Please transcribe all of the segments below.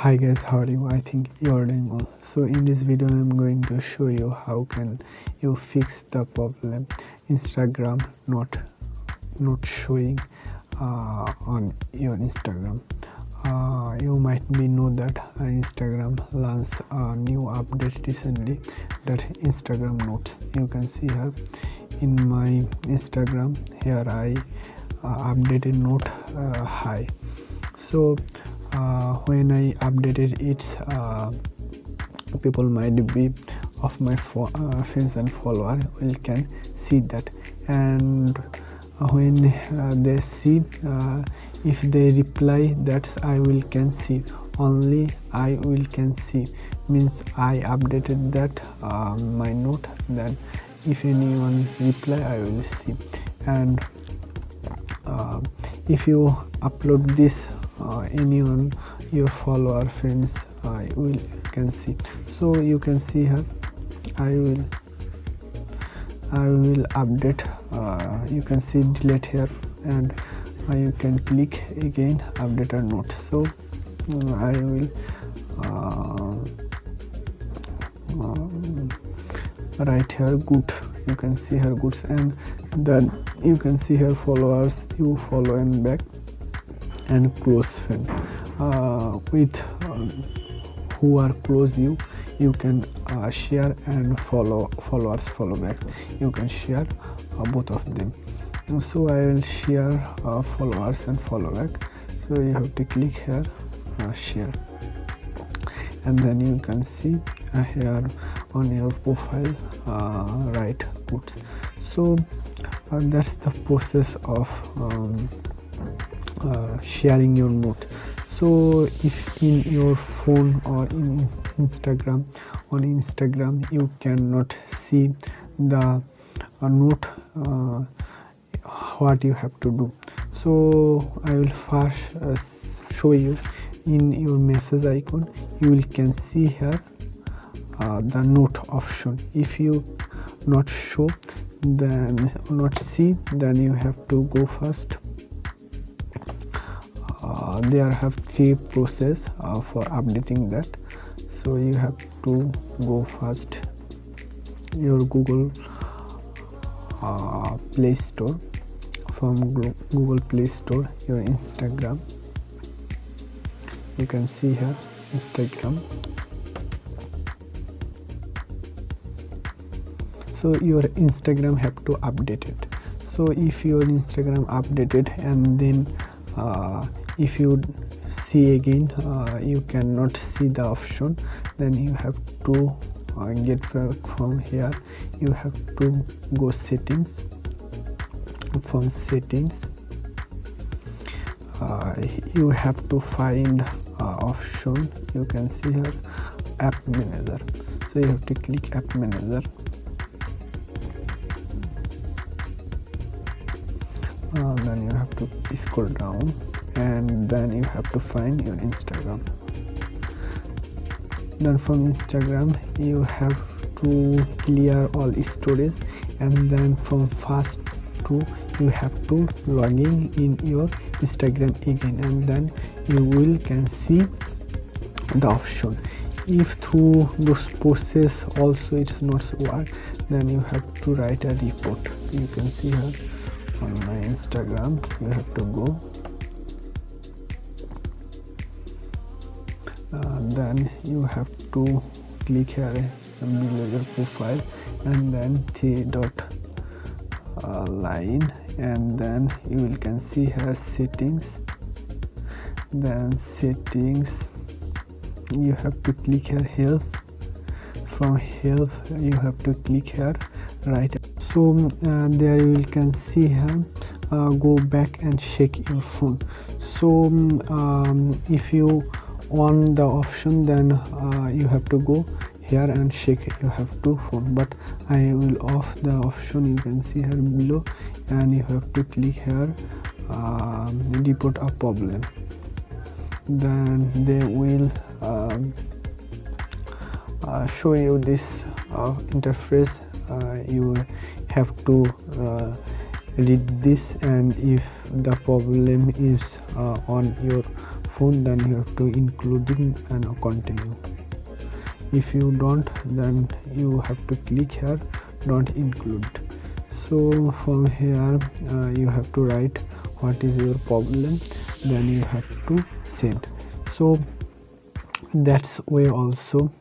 Hi guys, how are you? I think you're doing well. So in this video I'm going to show you how can you fix the problem Instagram not showing on your Instagram. You might be know that Instagram launched a new update recently, that Instagram notes. You can see here in my Instagram, here I updated note high. So when I updated it, people might be of my friends and follower will can see that, and when they see, if they reply, that's I will can see, only I will can see, means I updated that my note. Then if anyone reply, I will see. And if you upload this, anyone your follower friends will can see. So you can see here I will update. You can see delete here, and you can click again update our notes. So I will write here good. You can see here goods, and then you can see here followers, you follow and back, and close friend. With who are close you can share, and followers follow back, you can share both of them. So I will share followers and follow back. So you have to click here share, and then you can see here on your profile write goods. So that's the process of sharing your note. So if in your phone or in Instagram, on Instagram you cannot see the note, what you have to do. So I will first show you. In your message icon you will can see here the note option. If you not show, then not see, then you have to go first. There have three process for updating that. So you have to go first your Google Play Store. From Google Play Store, your Instagram, you can see here Instagram. So your Instagram have to update it. So if your Instagram updated, and then if you see again you cannot see the option, then you have to get back from here. You have to go settings. From settings you have to find option. You can see here app manager. So you have to click app manager. Then you have to scroll down, and then you have to find your Instagram. Then from Instagram you have to clear all storage, and then from first to you have to log in your Instagram again, and then you will can see the option. If through those process also it's not work, then you have to write a report. You can see here on my Instagram, you have to go, then you have to click here below your profile, and then three dot line, and then you will can see here settings. Then settings you have to click here health. From health you have to click here right. So there you will can see here go back and check your phone. So if you on the option, then you have to go here and check you have to phone, but I will off the option. You can see here below, and you have to click here report a problem. Then they will show you this interface. You have to read this, and if the problem is on your phone, then you have to include it and continue. If you don't, then you have to click here don't include. So from here you have to write what is your problem, then you have to send. So that's way also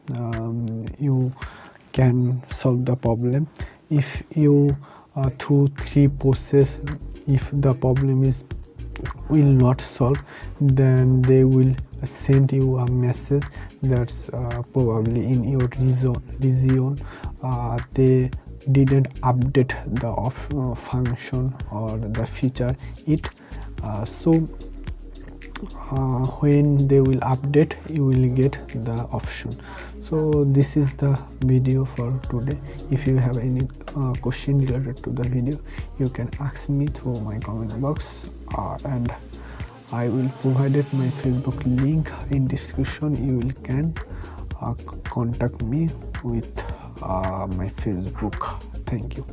you can solve the problem. If you through 3 process, if the problem is will not solve, then they will send you a message that's probably in your region they didn't update the function or the feature it. So when they will update, you will get the option. So this is the video for today. If you have any question related to the video, you can ask me through my comment box, and I will provide my Facebook link in description. You will can contact me with my Facebook. Thank you.